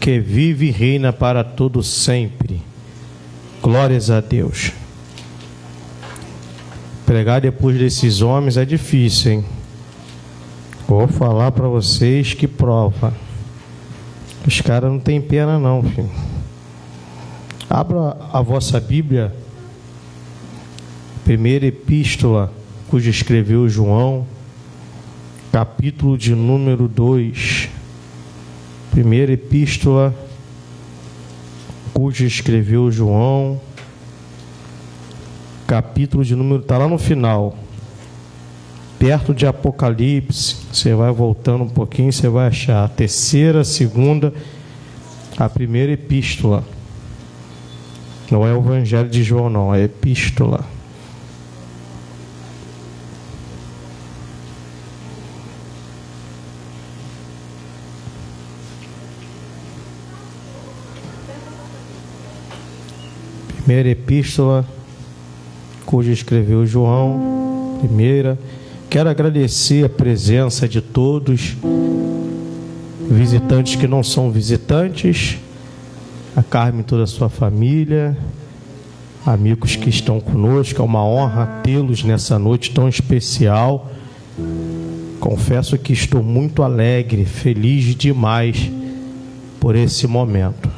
que vive e reina para todo sempre. Glórias a Deus. Pregar depois desses homens é difícil, hein? Vou falar para vocês que prova. Os caras não têm pena não, filho. Abra a vossa Bíblia, primeira epístola, cujo escreveu João, capítulo de número 2. Primeira epístola, cujo escreveu João, capítulo de número, está lá no final, perto de Apocalipse. Você vai voltando um pouquinho, você vai achar a terceira, a segunda, a primeira epístola. Não é o Evangelho de João, não, é epístola. Primeira epístola, cujo escreveu João, primeira. Quero agradecer a presença de todos, visitantes que não são visitantes, a Carmen e toda a sua família, amigos que estão conosco. É uma honra tê-los nessa noite tão especial. Confesso que estou muito alegre, feliz demais por esse momento.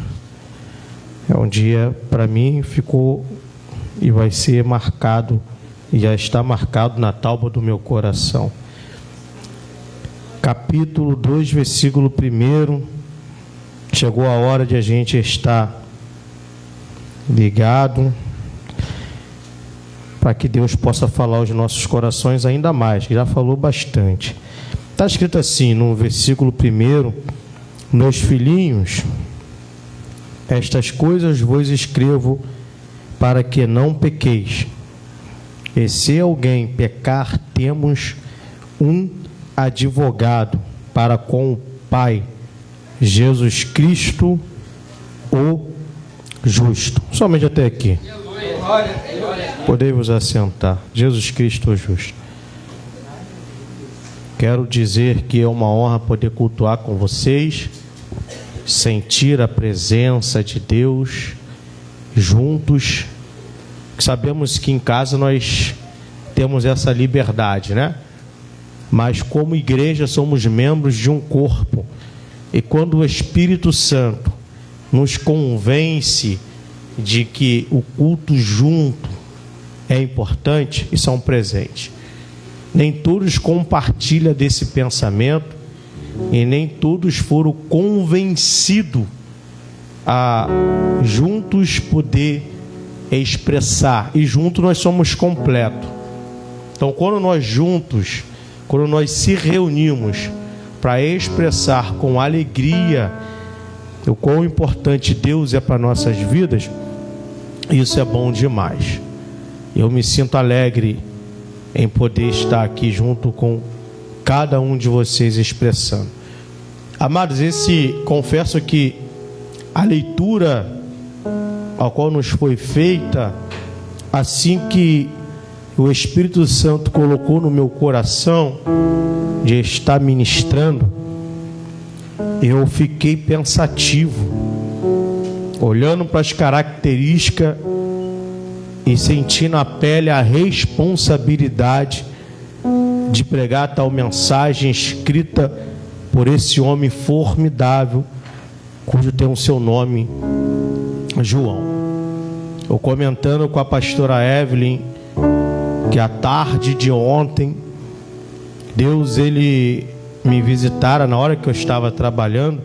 É um dia, para mim, ficou e vai ser marcado, e já está marcado na tábua do meu coração. Capítulo 2, versículo 1. Chegou a hora de a gente estar ligado, para que Deus possa falar aos nossos corações ainda mais, que já falou bastante. Está escrito assim, no versículo 1: meus filhinhos, estas coisas vos escrevo para que não pequeis. E se alguém pecar, temos um advogado para com o Pai, Jesus Cristo, o justo. Somente até aqui. Podei-vos assentar. Jesus Cristo, o justo. Quero dizer que é uma honra poder cultuar com vocês, sentir a presença de Deus juntos. Sabemos que em casa nós temos essa liberdade, né? Mas como igreja somos membros de um corpo, e quando o Espírito Santo nos convence de que o culto junto é importante, isso é um presente. Nem todos compartilham desse pensamento, e nem todos foram convencidos a juntos poder expressar, e juntos nós somos completos. Então, quando nós se reunimos para expressar com alegria o quão importante Deus é para nossas vidas, isso é bom demais. Eu me sinto alegre em poder estar aqui junto com cada um de vocês expressando. Amados, confesso que a leitura ao qual nos foi feita, assim que o Espírito Santo colocou no meu coração de estar ministrando, eu fiquei pensativo, olhando para as características e sentindo na pele a responsabilidade de pregar tal mensagem escrita por esse homem formidável, cujo tem o seu nome, João. Eu comentando com a pastora Evelyn, que à tarde de ontem, Deus, ele me visitara na hora que eu estava trabalhando,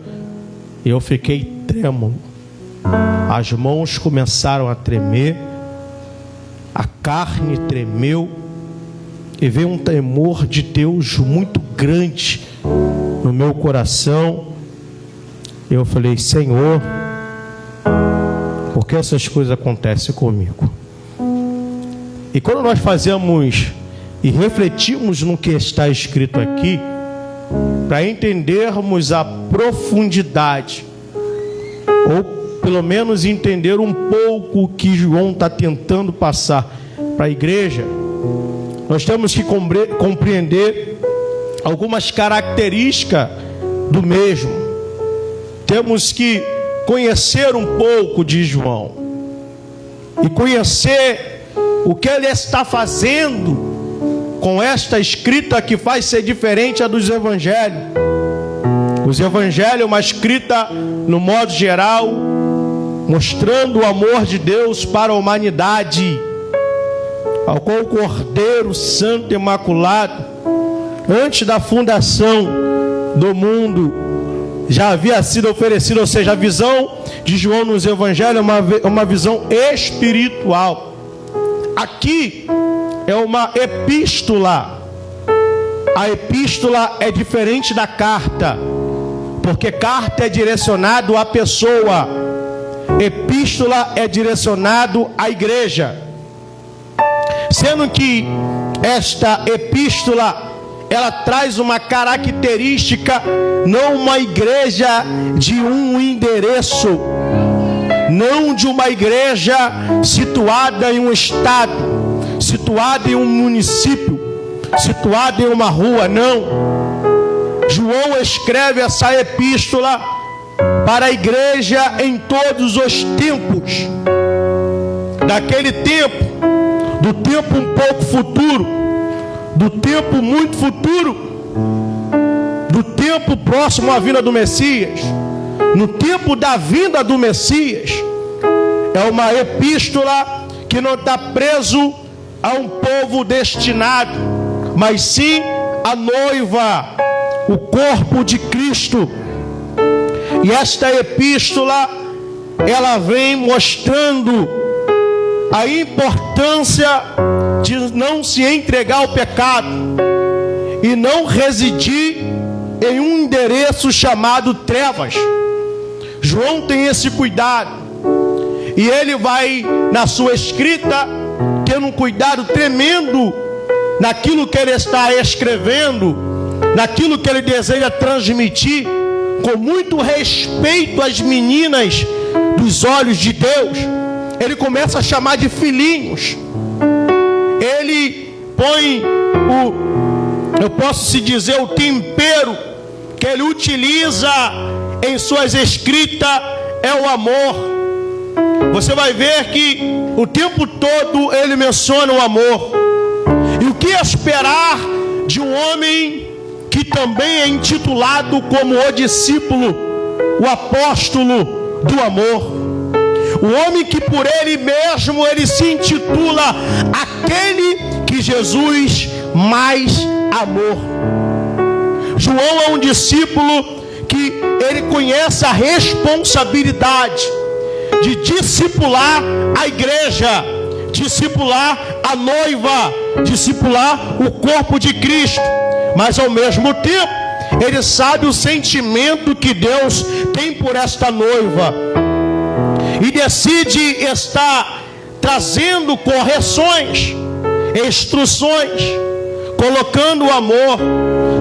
e eu fiquei trêmulo. As mãos começaram a tremer, a carne tremeu, e veio um temor de Deus muito grande no meu coração. Eu falei: Senhor, por que essas coisas acontecem comigo? E quando nós fazemos e refletimos no que está escrito aqui, para entendermos a profundidade, ou pelo menos entender um pouco o que João está tentando passar para a igreja, nós temos que compreender algumas características do mesmo. temos que conhecer um pouco de João e conhecer o que ele está fazendo com esta escrita que faz ser diferente a dos evangelhos. Os evangelhos é uma escrita, no modo geral, mostrando o amor de Deus para a humanidade, ao qual o Cordeiro Santo Imaculado, antes da fundação do mundo, já havia sido oferecido. Ou seja, a visão de João nos evangelhos é uma visão espiritual. Aqui é uma epístola. A epístola é diferente da carta, porque carta é direcionado à pessoa, epístola é direcionado à igreja. Sendo que esta epístola, ela traz uma característica, não uma igreja de um endereço, não de uma igreja situada em um estado, situada em um município, situada em uma rua, não. João escreve essa epístola para a igreja em todos os tempos, daquele tempo, do tempo um pouco futuro, do tempo muito futuro, do tempo próximo à vinda do Messias, no tempo da vinda do Messias. É uma epístola que não está preso a um povo destinado, mas sim a noiva, o corpo de Cristo. E esta epístola, ela vem mostrando a importância de não se entregar ao pecado e não residir em um endereço chamado trevas. João tem esse cuidado, e ele vai, na sua escrita, tendo um cuidado tremendo naquilo que ele está escrevendo, naquilo que ele deseja transmitir, com muito respeito às meninas dos olhos de Deus. Ele começa a chamar de filhinhos. Ele põe eu posso se dizer, o tempero que ele utiliza em suas escritas é o amor. Você vai ver que o tempo todo ele menciona o amor. E o que esperar de um homem que também é intitulado como o discípulo, o apóstolo do amor? O homem que por ele mesmo ele se intitula aquele que Jesus mais amou. João é um discípulo que ele conhece a responsabilidade de discipular a igreja, discipular a noiva, discipular o corpo de Cristo. Mas ao mesmo tempo, ele sabe o sentimento que Deus tem por esta noiva, e decide estar trazendo correções, instruções, colocando o amor.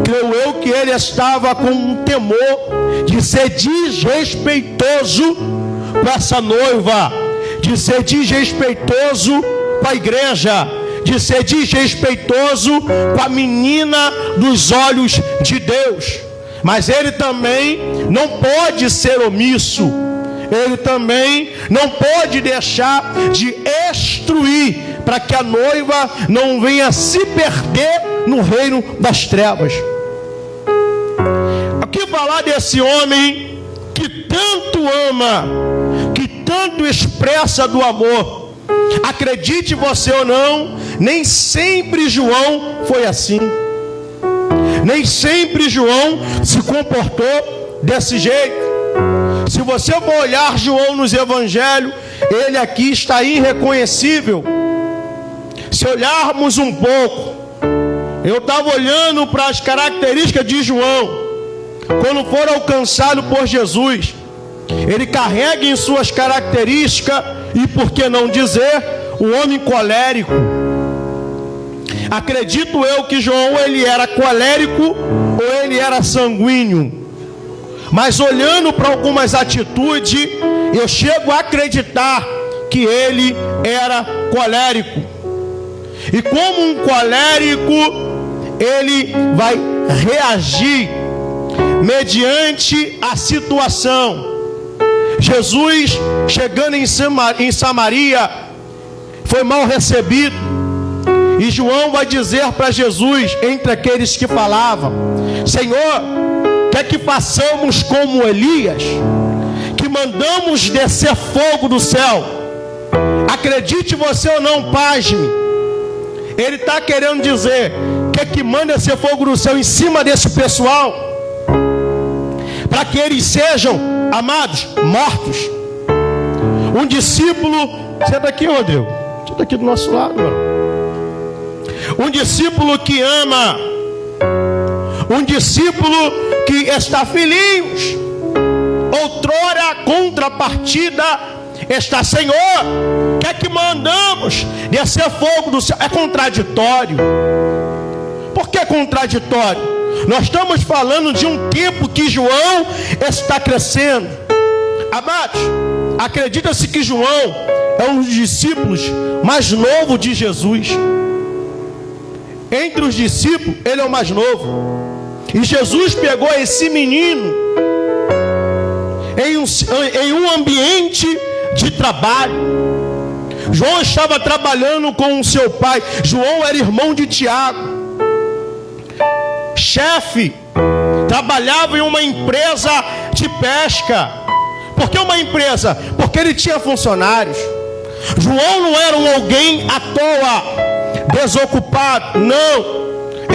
Creio eu que ele estava com um temor de ser desrespeitoso com essa noiva, de ser desrespeitoso com a igreja, de ser desrespeitoso com a menina dos olhos de Deus. Mas ele também não pode ser omisso. Ele também não pode deixar de instruir para que a noiva não venha se perder no reino das trevas. Aqui falar desse homem que tanto ama, que tanto expressa do amor. Acredite você ou não, nem sempre João foi assim. Nem sempre João se comportou desse jeito. Se você for olhar João nos evangelhos, ele aqui está irreconhecível. Se olharmos um pouco, eu estava olhando para as características de João, quando for alcançado por Jesus. Ele carrega em suas características, e por que não dizer, o homem colérico. Acredito eu que João ele era colérico ou ele era sanguíneo. Mas olhando para algumas atitudes, eu chego a acreditar que ele era colérico. E como um colérico, ele vai reagir mediante a situação. Jesus, chegando em Samaria, foi mal recebido. E João vai dizer para Jesus, entre aqueles que falavam: Senhor, quer que façamos como Elias, que mandamos descer fogo do céu? Acredite você ou não, pasme, ele está querendo dizer: quer que manda descer fogo do céu em cima desse pessoal, para que eles sejam, amados, mortos. Um discípulo, senta aqui, Rodrigo, senta aqui do nosso lado, mano. Um discípulo que ama, um discípulo que está feliz, outrora a contrapartida está: Senhor, quer que mandamos descer fogo do céu? É contraditório. Por que contraditório? Nós estamos falando de um tempo que João está crescendo. Amados, acredita-se que João é um dos discípulos mais novo de Jesus. Entre os discípulos, ele é o mais novo. E Jesus pegou esse menino em um ambiente de trabalho. João estava trabalhando com o seu pai. João era irmão de Tiago, chefe, trabalhava em uma empresa de pesca. Por que uma empresa? Porque ele tinha funcionários. João não era alguém à toa, desocupado, não.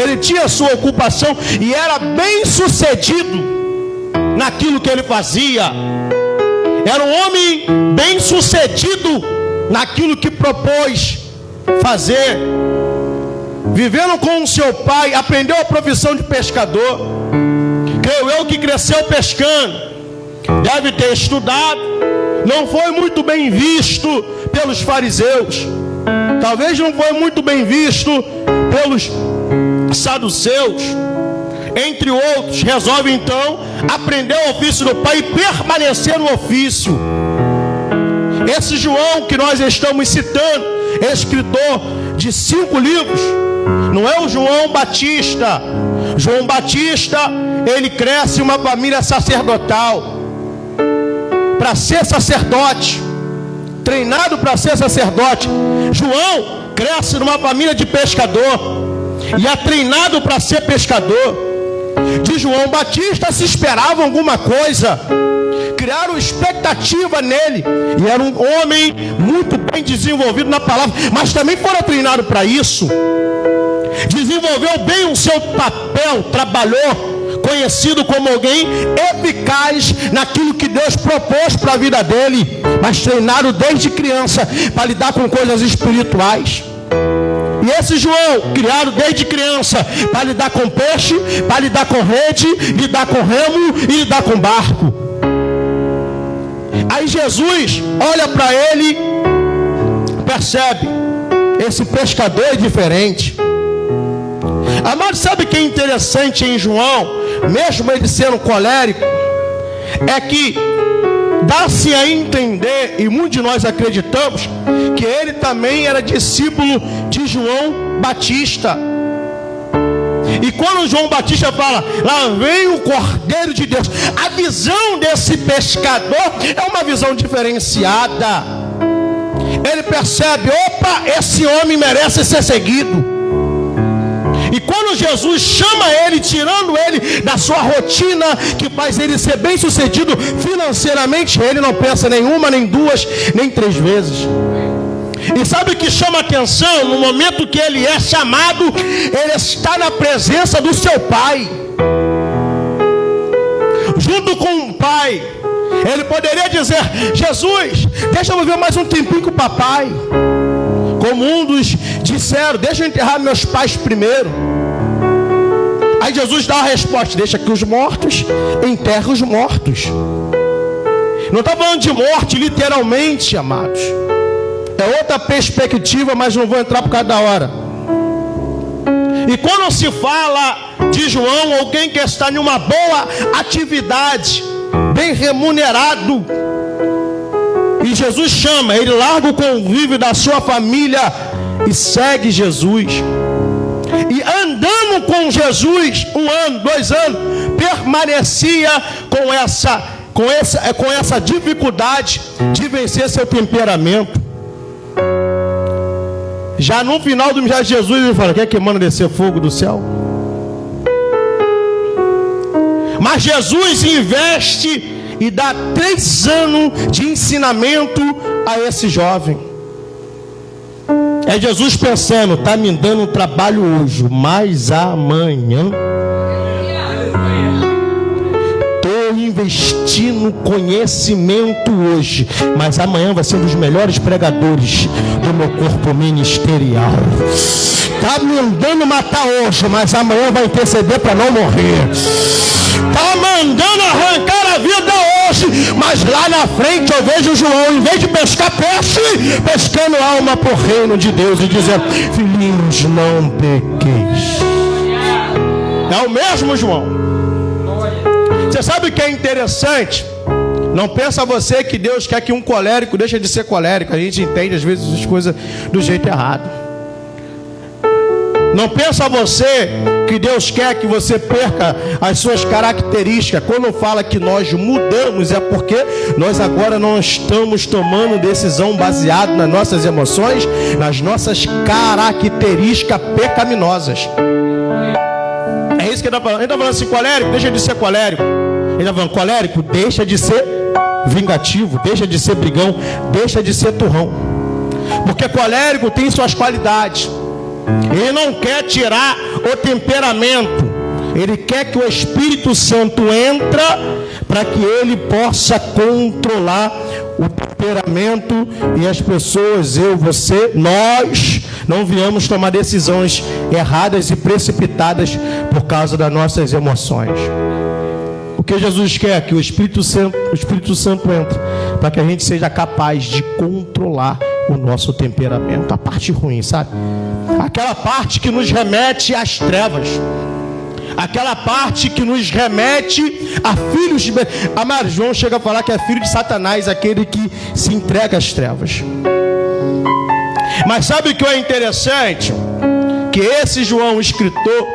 Ele tinha sua ocupação e era bem sucedido naquilo que ele fazia. Era um homem bem sucedido naquilo que propôs fazer. Vivendo com o seu pai, aprendeu a profissão de pescador. Creio eu que cresceu pescando. Deve ter estudado. Não foi muito bem visto pelos fariseus. Talvez não foi muito bem visto pelos saduceus. Entre outros, resolve então aprender o ofício do pai e permanecer no ofício. Esse João que nós estamos citando, escritor de 5 livros, não é o João Batista. João Batista, ele cresce em uma família sacerdotal, para ser sacerdote, treinado para ser sacerdote. João cresce numa família de pescador e é treinado para ser pescador. De João Batista se esperava alguma coisa, criaram expectativa nele, e era um homem muito bem desenvolvido na palavra, mas também foram treinados para isso. Desenvolveu bem o seu papel, trabalhou, conhecido como alguém eficaz naquilo que Deus propôs para a vida dele, mas treinado desde criança para lidar com coisas espirituais. E esse João, criado desde criança para lidar com peixe, para lidar com rede, lidar com remo e lidar com barco. Aí Jesus olha para ele, percebe, esse pescador é diferente. Amado, sabe o que é interessante em João, mesmo ele sendo colérico? É que dá-se a entender, e muitos de nós acreditamos, que ele também era discípulo de João Batista. E quando João Batista fala, lá vem o Cordeiro de Deus, a visão desse pescador é uma visão diferenciada. Ele percebe, opa, esse homem merece ser seguido. E quando Jesus chama ele, tirando ele da sua rotina, que faz ele ser bem sucedido financeiramente, ele não pensa nenhuma, nem duas, nem 3 vezes. E sabe o que chama atenção? No momento que ele é chamado, ele está na presença do seu pai. Junto com o pai, ele poderia dizer, Jesus, deixa eu viver mais um tempinho com o papai. Como um dos disseram, deixa eu enterrar meus pais primeiro. Aí Jesus dá a resposta, deixa que os mortos enterrem os mortos. Não está falando de morte literalmente, amados. É outra perspectiva, mas não vou entrar por causa da hora. E quando se fala de João, alguém que está em uma boa atividade, bem remunerado, e Jesus chama, ele larga o convívio da sua família e segue Jesus. E andando com Jesus 1 ano, 2 anos, permanecia com essa dificuldade de vencer seu temperamento. Já no final do ministério de Jesus, ele fala: quer que manda descer fogo do céu? Mas Jesus investe e dá 3 anos de ensinamento a esse jovem. É Jesus pensando: está me dando trabalho hoje, mas amanhã estou investindo conhecimento hoje, mas amanhã vai ser um dos melhores pregadores do meu corpo ministerial. Está me mandando matar hoje, mas amanhã vai interceder para não morrer. Está mandando arrancar a vida hoje, mas lá na frente eu vejo João, em vez de pescar peixe, pescando alma por reino de Deus e dizendo: filhinhos, não pequeis. É o mesmo João. Você sabe o que é interessante? Não pensa você que Deus quer que um colérico deixe de ser colérico. A gente entende às vezes as coisas do jeito errado. Não pensa você que Deus quer que você perca as suas características. Quando fala que nós mudamos, é porque nós agora não estamos tomando decisão baseada nas nossas emoções, nas nossas características pecaminosas. É isso que ele está falando. Ele está falando assim: colérico, deixa de ser colérico. Ele está falando: colérico, deixa de ser vingativo, deixa de ser brigão, deixa de ser turrão. Porque colérico tem suas qualidades. Ele não quer tirar o temperamento. Ele quer que o Espírito Santo entre para que ele possa controlar o temperamento. E as pessoas, eu, você, nós não viemos tomar decisões erradas e precipitadas por causa das nossas emoções. O que Jesus quer? Que o Espírito Santo entre para que a gente seja capaz de controlar o nosso temperamento. A parte ruim, sabe? Aquela parte que nos remete às trevas. Aquela parte que nos remete a filhos de... Amado, João chega a falar que é filho de Satanás, aquele que se entrega às trevas. Mas sabe o que é interessante? Que esse João, escritor,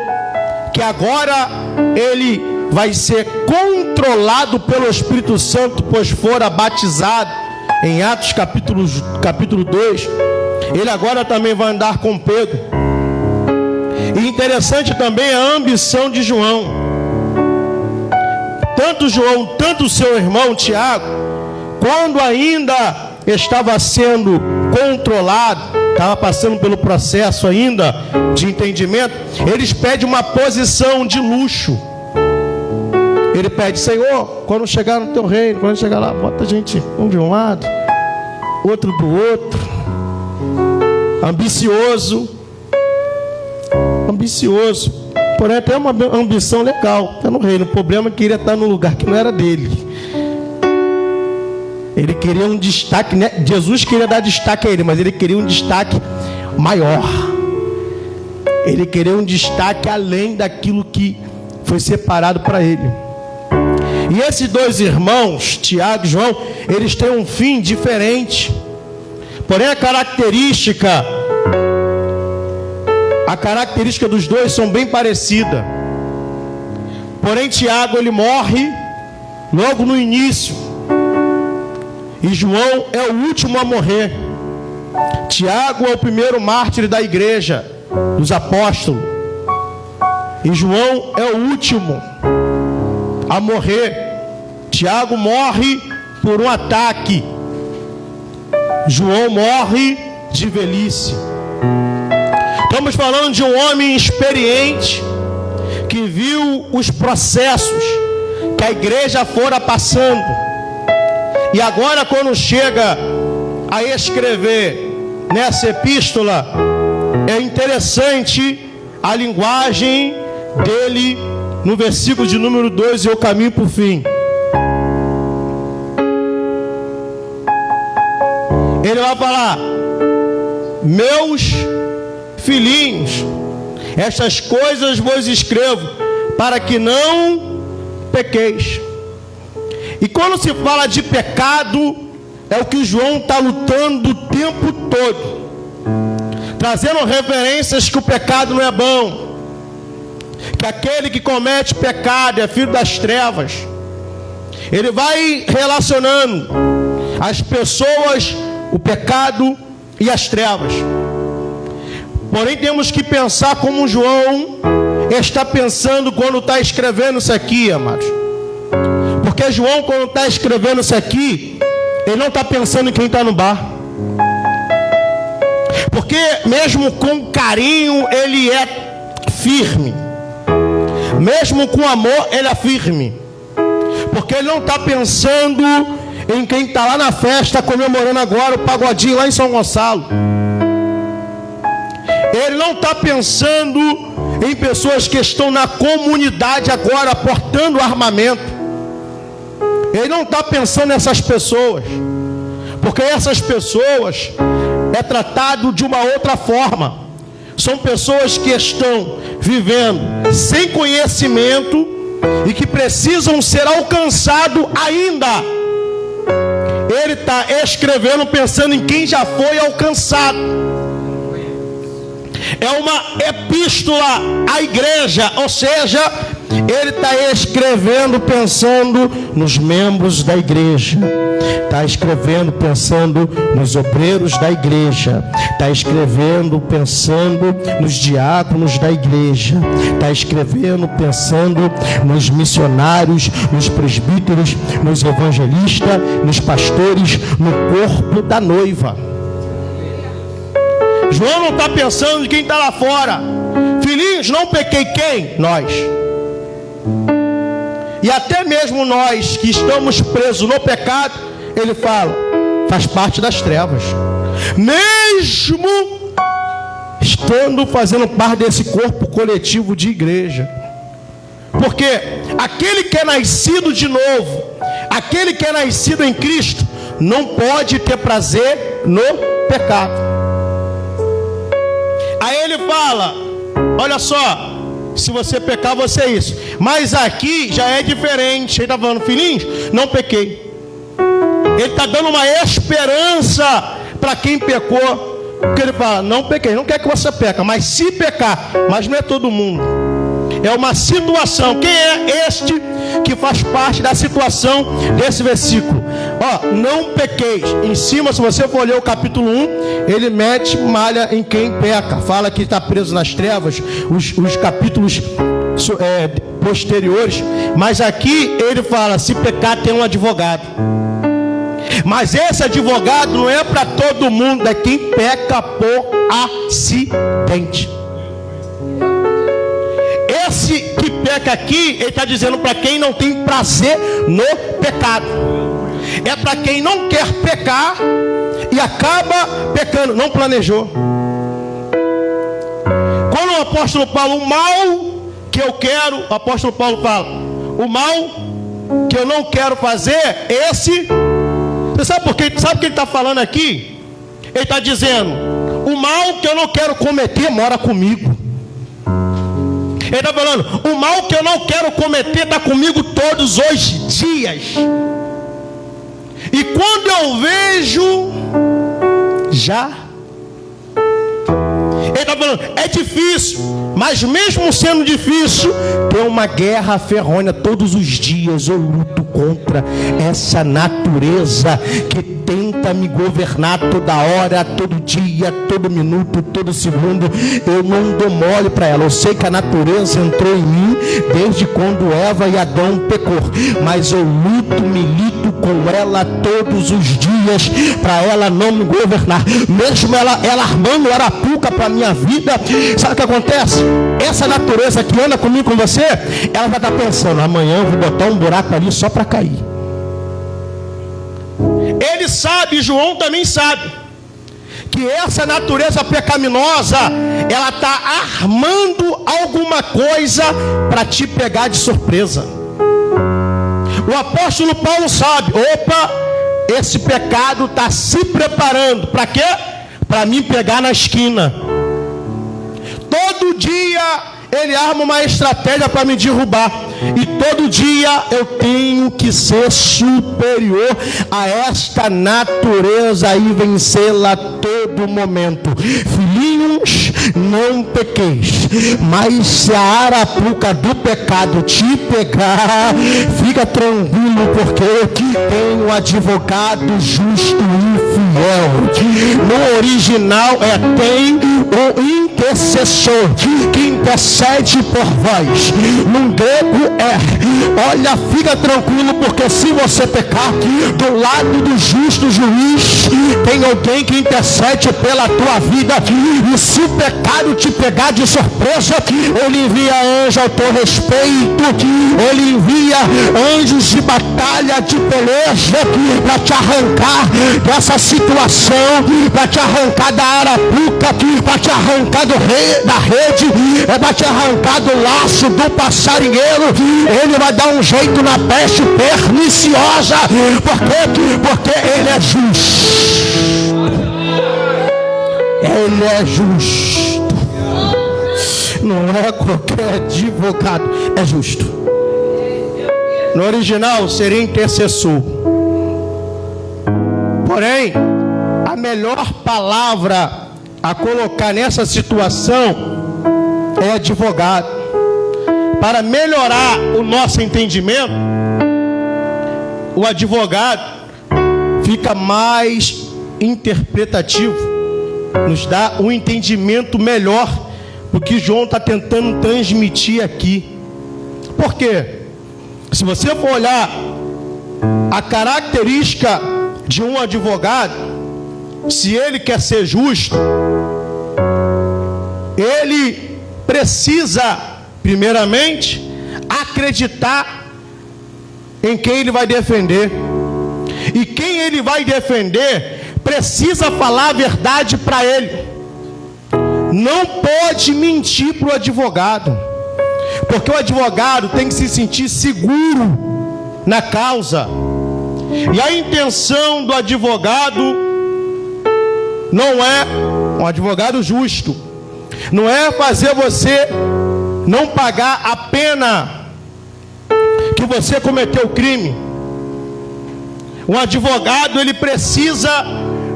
que agora ele vai ser controlado pelo Espírito Santo, pois fora batizado em Atos capítulo 2. Ele agora também vai andar com Pedro. E interessante também a ambição de João. Tanto João, tanto o seu irmão Tiago, quando ainda estava sendo controlado, estava passando pelo processo ainda de entendimento, eles pedem uma posição de luxo. Ele pede: Senhor, quando chegar no teu reino, quando chegar lá, bota a gente um de um lado, outro do outro. Ambicioso, porém até uma ambição legal, está no reino. O problema é que ele ia estar num lugar que não era dele. Ele queria um destaque, né? Jesus queria dar destaque a ele, mas ele queria um destaque maior. Ele queria um destaque além daquilo que foi separado para ele. E esses 2 irmãos, Tiago e João, eles têm um fim diferente. Porém a característica dos dois são bem parecida. Porém Tiago, ele morre logo no início, e João é o último a morrer. Tiago é o primeiro mártir da igreja dos apóstolos, e João é o último a morrer. Tiago morre por um ataque, João morre de velhice. Estamos falando de um homem experiente que viu os processos que a igreja fora passando, e agora quando chega a escrever nessa epístola, é interessante a linguagem dele no versículo de número 2: eu caminho para o fim. Ele vai falar: meus filhinhos, estas coisas vos escrevo para que não pequeis. E quando se fala de pecado, é o que João está lutando o tempo todo, trazendo referências que o pecado não é bom, que aquele que comete pecado é filho das trevas. Ele vai relacionando as pessoas, o pecado e as trevas. Porém, temos que pensar como João está pensando quando está escrevendo isso aqui, amados. Porque João, quando está escrevendo isso aqui, ele não está pensando em quem está no bar. Porque mesmo com carinho, ele é firme. Mesmo com amor, ele é firme. Porque ele não está pensando em quem está lá na festa, comemorando agora o pagodinho lá em São Gonçalo. Ele não está pensando em pessoas que estão na comunidade agora portando armamento. Ele não está pensando nessas pessoas, porque essas pessoas é tratado de uma outra forma. São pessoas que estão vivendo sem conhecimento e que precisam ser alcançados ainda. Ele está escrevendo pensando em quem já foi alcançado. É uma epístola à igreja, ou seja, ele está escrevendo pensando nos membros da igreja, está escrevendo pensando nos obreiros da igreja, está escrevendo pensando nos diáconos da igreja, está escrevendo pensando nos missionários, nos presbíteros, nos evangelistas, nos pastores, no corpo da noiva. João não está pensando em quem está lá fora. Filhinhos, não pequei quem? Nós. E até mesmo nós que estamos presos no pecado, ele fala, faz parte das trevas. Mesmo estando fazendo parte desse corpo coletivo de igreja. Porque aquele que é nascido de novo, aquele que é nascido em Cristo, não pode ter prazer no pecado. Aí ele fala, olha só, se você pecar, você é isso. Mas aqui já é diferente. Ele está falando, filhinhos, não pequei. Ele está dando uma esperança para quem pecou. Porque ele fala, não pequei, não quer que você peca, mas se pecar, mas não é todo mundo. É uma situação. Quem é este que faz parte da situação desse versículo? Ó, não pequeis. Em cima, se você for ler o capítulo 1, ele mete malha em quem peca. Fala que está preso nas trevas. Os capítulos posteriores. Mas aqui ele fala, se pecar tem um advogado. Mas esse advogado não é para todo mundo, é quem peca por acidente. Esse que peca aqui, ele está dizendo para quem não tem prazer no pecado. É para quem não quer pecar e acaba pecando, não planejou. Quando o apóstolo Paulo, o mal que eu quero, o apóstolo Paulo fala, o mal que eu não quero fazer, esse, você sabe por quê? Sabe o que ele está falando aqui? Ele está dizendo, o mal que eu não quero cometer mora comigo. Ele está falando, o mal que eu não quero cometer está comigo todos os dias. E quando eu vejo, já. Ele está falando, é difícil, mas mesmo sendo difícil, tem uma guerra ferronha todos os dias. Eu luto contra essa natureza que tenta me governar toda hora, todo dia, todo minuto, todo segundo. Eu não dou mole para ela. Eu sei que a natureza entrou em mim desde quando Eva e Adão pecou, mas eu luto, milito com ela todos os dias para ela não me governar. Mesmo ela armando arapuca para minha vida, sabe o que acontece? Essa natureza que anda comigo, com você, ela vai estar pensando, amanhã eu vou botar um buraco ali só para cair. Ele sabe, João também sabe, que essa natureza pecaminosa, ela está armando alguma coisa para te pegar de surpresa. O apóstolo Paulo sabe, opa, esse pecado está se preparando, para quê? Para me pegar na esquina. Todo dia ele arma uma estratégia para me derrubar. E todo dia eu tenho que ser superior a esta natureza e vencê-la a todo momento. Filhinhos, não pequeis. Mas se a arapuca do pecado te pegar, fica tranquilo, porque tem um advogado justo e fiel. No original tem um intercessor que intercede por vós. No grego olha, fica tranquilo, porque se você pecar, do lado do justo juiz tem alguém que intercede pela tua vida. E se o pecado te pegar de surpresa, ele envia anjo ao teu respeito, ele envia anjos de batalha, de peleja, para te arrancar dessa situação, para te arrancar da arapuca, para te arrancar da rede, para te arrancar do laço do passarinheiro. Ele vai dar um jeito na peste perniciosa, porque ele é justo. Ele é justo. Não é qualquer advogado, é justo. No original seria intercessor. Porém, a melhor palavra a colocar nessa situação é advogado. Para melhorar o nosso entendimento, o advogado fica mais interpretativo, nos dá um entendimento melhor do que João está tentando transmitir aqui. Por quê? Se você for olhar a característica de um advogado, se ele quer ser justo, ele precisa, primeiramente, acreditar em quem ele vai defender. E quem ele vai defender precisa falar a verdade para ele. Não pode mentir para o advogado, porque o advogado tem que se sentir seguro na causa. E a intenção do advogado não é um advogado justo, não é fazer você não pagar a pena que você cometeu o crime. Um advogado, ele precisa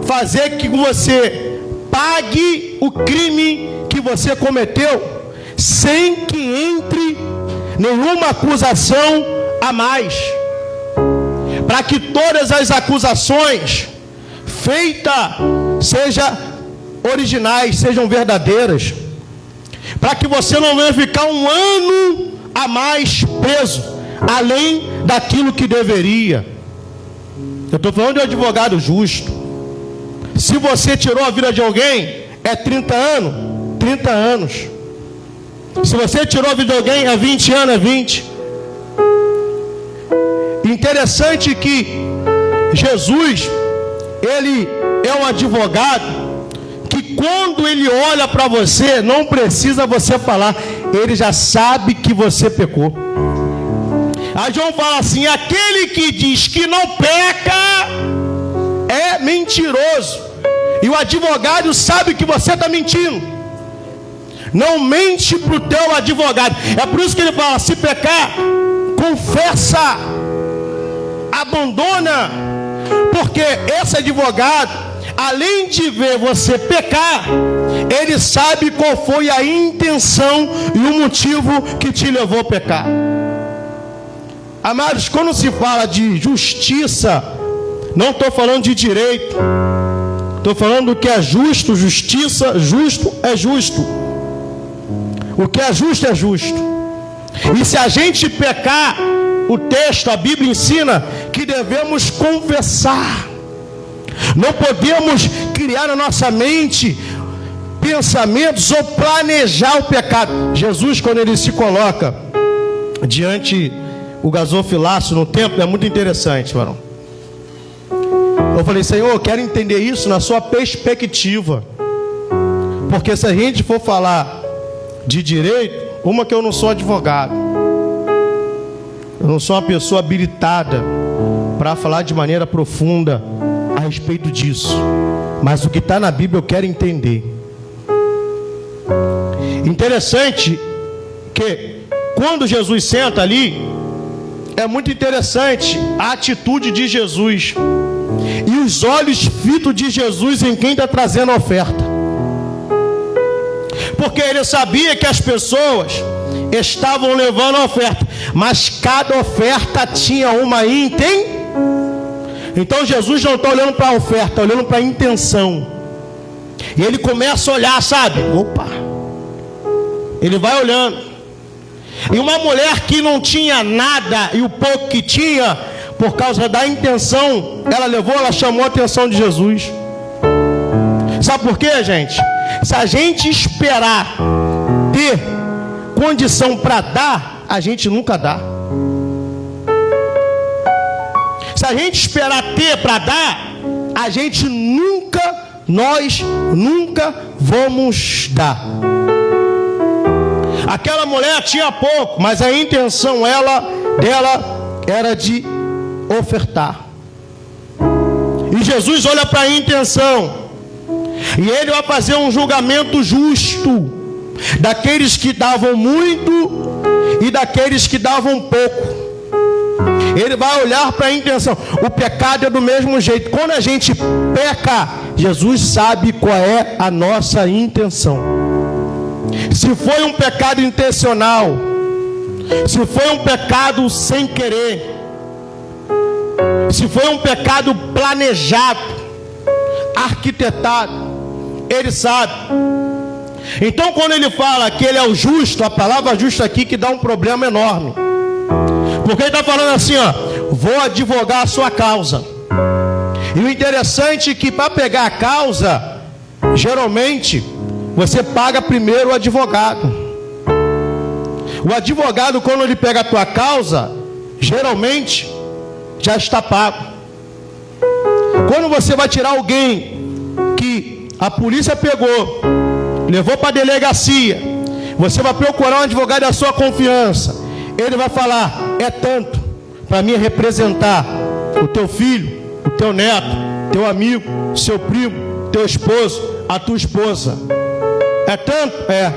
fazer que você pague o crime que você cometeu, sem que entre nenhuma acusação a mais, para que todas as acusações feitas sejam originais, sejam verdadeiras, para que você não venha ficar um ano a mais preso, além daquilo que deveria. Eu estou falando de um advogado justo. Se você tirou a vida de alguém, é 30 anos, 30 anos. Se você tirou a vida de alguém, é 20 anos, é 20. Interessante que Jesus, ele é um advogado que quando ele olha para você, não precisa você falar, ele já sabe que você pecou. Aí João fala assim: aquele que diz que não peca é mentiroso. E o advogado sabe que você está mentindo. Não mente para o teu advogado. É por isso que ele fala: se pecar, confessa, abandona. Porque esse advogado, além de ver você pecar, ele sabe qual foi a intenção e o motivo que te levou a pecar. Amados, quando se fala de justiça, não estou falando de direito, estou falando do que é justo, justiça. Justo é justo. O que é justo é justo. E se a gente pecar, o texto, a Bíblia ensina que devemos confessar. Não podemos criar na nossa mente pensamentos ou planejar o pecado. Jesus, quando ele se coloca diante o gasofilácio no templo, é muito interessante, varão. Eu falei: Senhor, eu quero entender isso na sua perspectiva. Porque se a gente for falar de direito, uma que eu não sou advogado, eu não sou uma pessoa habilitada para falar de maneira profunda a respeito disso. Mas o que está na Bíblia eu quero entender. Interessante que quando Jesus senta ali, é muito interessante a atitude de Jesus e os olhos fitos de Jesus em quem está trazendo a oferta. Porque ele sabia que as pessoas estavam levando a oferta, mas cada oferta tinha uma intenção. Então Jesus não está olhando para a oferta, está olhando para a intenção. E ele começa a olhar, sabe? Opa! Ele vai olhando. E uma mulher que não tinha nada, e o pouco que tinha, por causa da intenção, ela chamou a atenção de Jesus. Sabe por quê, gente? Se a gente esperar ter condição para dar, a gente nunca dá. Se a gente esperar ter para dar, a gente nós nunca vamos dar. Aquela mulher tinha pouco, mas a intenção dela era de ofertar. E Jesus olha para a intenção, e ele vai fazer um julgamento justo daqueles que davam muito e daqueles que davam pouco. Ele vai olhar para a intenção. O pecado é do mesmo jeito. Quando a gente peca, Jesus sabe qual é a nossa intenção. Se foi um pecado intencional, se foi um pecado sem querer, se foi um pecado planejado, arquitetado, ele sabe. Então quando ele fala que ele é o justo, a palavra justo aqui que dá um problema enorme. Porque ele está falando assim, ó, vou advogar a sua causa. E o interessante é que para pegar a causa, geralmente, você paga primeiro o advogado. O advogado, quando ele pega a tua causa, geralmente, já está pago. Quando você vai tirar alguém que a polícia pegou, levou para a delegacia, você vai procurar um advogado da sua confiança. Ele vai falar, é tanto para mim representar o teu filho, o teu neto, teu amigo, seu primo, teu esposo, a tua esposa. É tanto? É.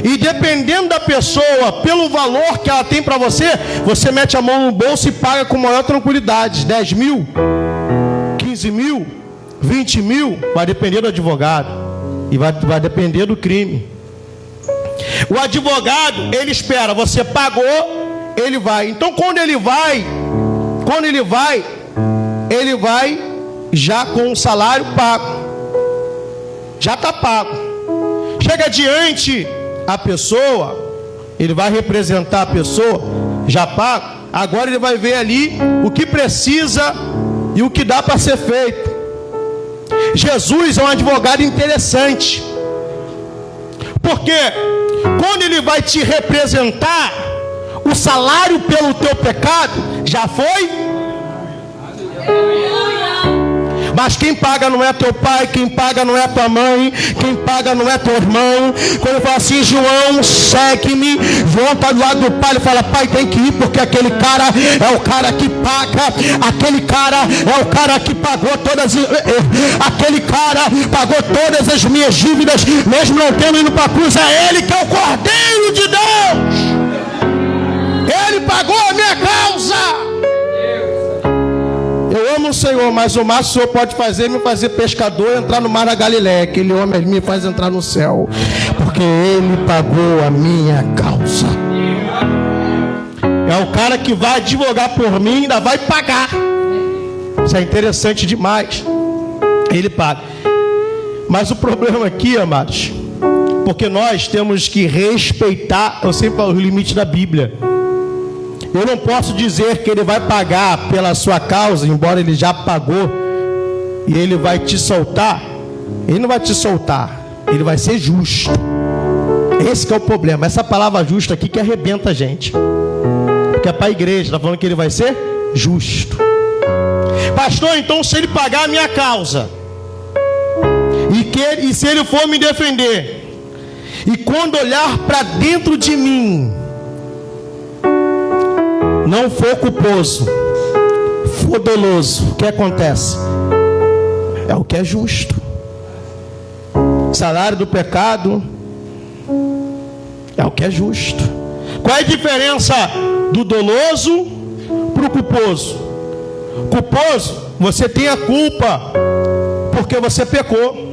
E dependendo da pessoa, pelo valor que ela tem para você, você mete a mão no bolso e paga com maior tranquilidade. 10 mil, 15 mil, 20 mil, vai depender do advogado. E vai depender do crime. O advogado, ele espera, você pagou, ele vai. Então quando ele vai já com o salário pago. Já está pago. Chega diante a pessoa, ele vai representar a pessoa, já pago. Agora ele vai ver ali o que precisa e o que dá para ser feito. Jesus é um advogado interessante. Porque quando ele vai te representar, o salário pelo teu pecado já foi. Mas quem paga não é teu pai, quem paga não é tua mãe, quem paga não é teu irmão. Quando ele fala assim, João, segue-me, João está do lado do pai, ele fala, pai, tem que ir, porque aquele cara é o cara que paga, aquele cara é o cara que pagou todas, aquele cara pagou todas as minhas dívidas, mesmo não tendo ido para a cruz. É ele que é o Cordeiro de Deus, ele pagou a minha causa. Eu amo o Senhor, mas o máximo que o Senhor pode fazer é me fazer pescador e entrar no mar da Galileia. Aquele homem me faz entrar no céu, porque ele pagou a minha causa. É o cara que vai advogar por mim e ainda vai pagar. Isso é interessante demais. Ele paga. Mas o problema aqui, amados, porque nós temos que respeitar, eu sempre falo, o limite da Bíblia. Eu não posso dizer que ele vai pagar pela sua causa, embora ele já pagou, e ele vai te soltar. Ele não vai te soltar, ele vai ser justo. Esse que é o problema. Essa palavra justa aqui que arrebenta a gente. Porque é para a igreja, está falando que ele vai ser justo. Pastor, então se ele pagar a minha causa, e se ele for me defender, e quando olhar para dentro de mim, não for culposo, for doloso, o que acontece? É o que é justo. Salário do pecado é o que é justo. Qual é a diferença do doloso para o culposo? Culposo, você tem a culpa porque você pecou.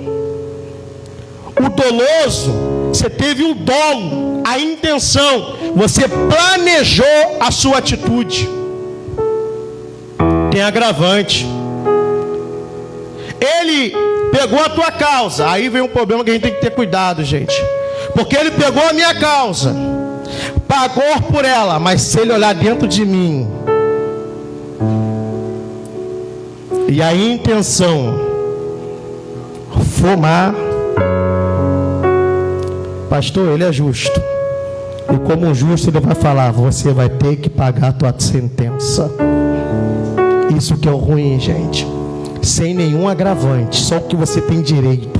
O doloso Você teve o dolo, a intenção, você planejou a sua atitude. Tem agravante. Ele pegou a tua causa. Aí vem um problema que a gente tem que ter cuidado, gente. Porque ele pegou a minha causa, pagou por ela, mas se ele olhar dentro de mim, e a intenção for má, pastor, ele é justo. E como justo, ele vai falar: você vai ter que pagar a tua sentença. Isso que é o ruim, gente. Sem nenhum agravante, só o que você tem direito.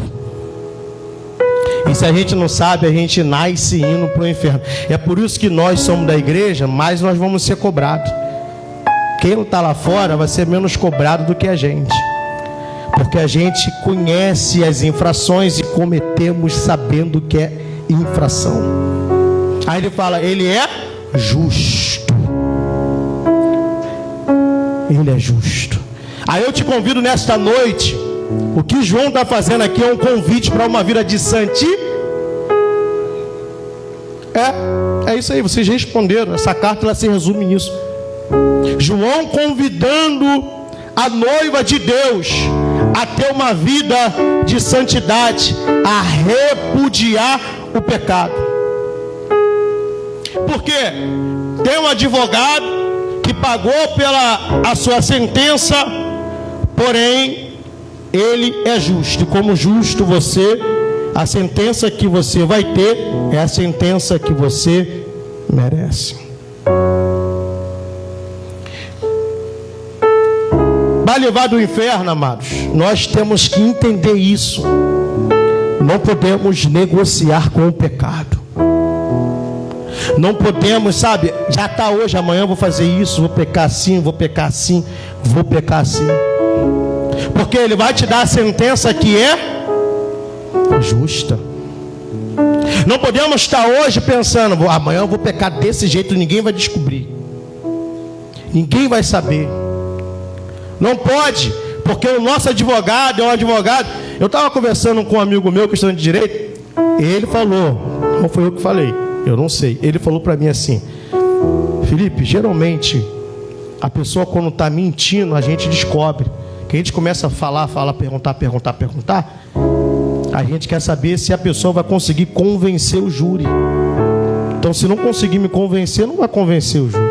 E se a gente não sabe, a gente nasce indo para o inferno. É por isso que nós somos da igreja, mas nós vamos ser cobrados. Quem não está lá fora vai ser menos cobrado do que a gente. Porque a gente conhece as infrações e cometemos sabendo que é infração. Aí ele fala: ele é justo. Ele é justo. Aí eu te convido nesta noite. O que João está fazendo aqui é um convite para uma vida de santidade. É isso aí, vocês responderam. Essa carta ela se resume nisso. João convidando a noiva de Deus a ter uma vida de santidade, a repudiar o pecado. Porque tem um advogado que pagou pela a sua sentença, porém ele é justo. E como justo você, a sentença que você vai ter é a sentença que você merece. Vai levar do inferno, amados. Nós temos que entender isso. Não podemos negociar com o pecado. Não podemos, sabe, já está hoje, amanhã eu vou fazer isso, vou pecar assim, vou pecar assim, vou pecar assim. Porque ele vai te dar a sentença que é justa. Não podemos estar hoje pensando: amanhã eu vou pecar desse jeito, ninguém vai descobrir, ninguém vai saber. Não pode, porque o nosso advogado é um advogado. Eu estava conversando com um amigo meu, questão de direito. Ele falou, não foi eu que falei, eu não sei. Ele falou para mim assim: Felipe, geralmente a pessoa quando está mentindo, a gente descobre. Que a gente começa a falar, perguntar. A gente quer saber se a pessoa vai conseguir convencer o júri. Então, se não conseguir me convencer, não vai convencer o júri.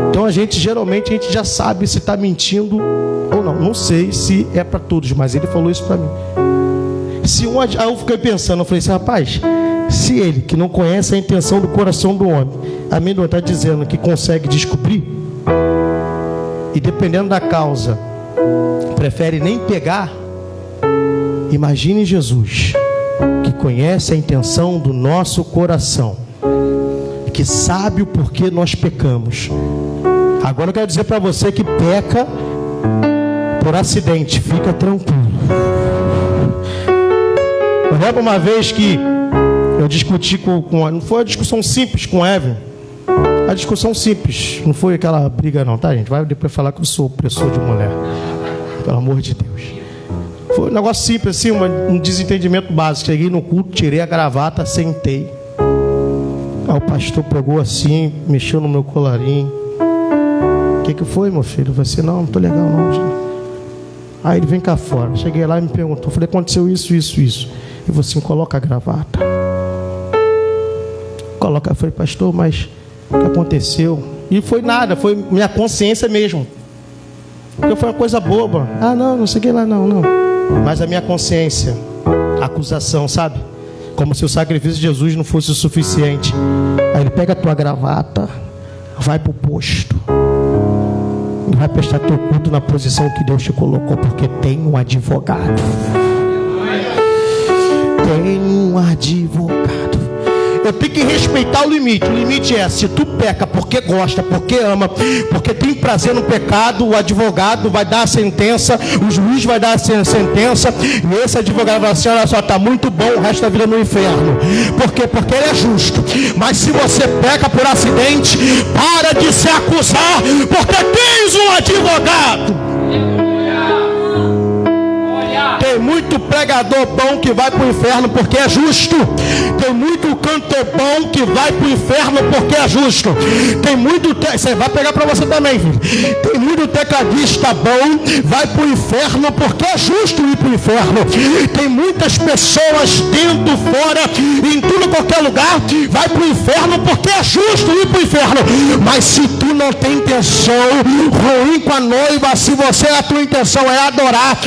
Então, geralmente a gente já sabe se está mentindo ou não. Não sei se é para todos, mas ele falou isso para mim. Aí eu fiquei pensando, eu falei assim: rapaz, se ele, que não conhece a intenção do coração do homem, a mim não está dizendo que consegue descobrir, e dependendo da causa, prefere nem pegar. Imagine Jesus, que conhece a intenção do nosso coração, que sabe o porquê nós pecamos. Agora eu quero dizer para você que peca por acidente, fica tranquilo. Eu lembro uma vez que eu discuti não foi uma discussão simples com o Evelyn. A discussão simples, não foi aquela briga não, tá, gente? Vai depois falar que eu sou opressor de mulher. Pelo amor de Deus. Foi um negócio simples assim, um desentendimento básico. Cheguei no culto, tirei a gravata, sentei. Aí o pastor pegou assim, mexeu no meu colarinho. O que foi, meu filho? Eu falei assim: não estou legal não. Aí ele: vem cá fora. Cheguei lá e me perguntou. Eu falei: aconteceu isso. Ele falou assim: coloca a gravata. Coloca. Eu falei: pastor, mas o que aconteceu? E foi nada, foi minha consciência mesmo. Porque foi uma coisa boba. Não sei o que lá, não. Mas a minha consciência, a acusação, sabe? Como se o sacrifício de Jesus não fosse o suficiente. Aí ele: pega a tua gravata, vai para o posto e vai prestar teu culto na posição que Deus te colocou, porque tem um advogado. Tem um advogado. Eu tenho que respeitar o limite. O limite é: se tu peca porque gosta, porque ama, porque tem prazer no pecado, o advogado vai dar a sentença, o juiz vai dar a sentença, e esse advogado vai assim: olha só, está muito bom, o resto da vida no inferno. Por quê? Porque ele é justo. Mas se você peca por acidente, para de se acusar, porque tens um advogado. Tem muito pregador bom que vai para o inferno porque é justo. Tem muito cantor bom que vai para o inferno porque é justo. Tem muito, você vai pegar para você também, filho. Tem muito tecladista bom, vai para o inferno porque é justo ir para o inferno. Tem muitas pessoas dentro, fora, em tudo qualquer lugar, vai para o inferno porque é justo ir para o inferno. Mas se tu não tem intenção ruim com a noiva, se a tua intenção é adorar,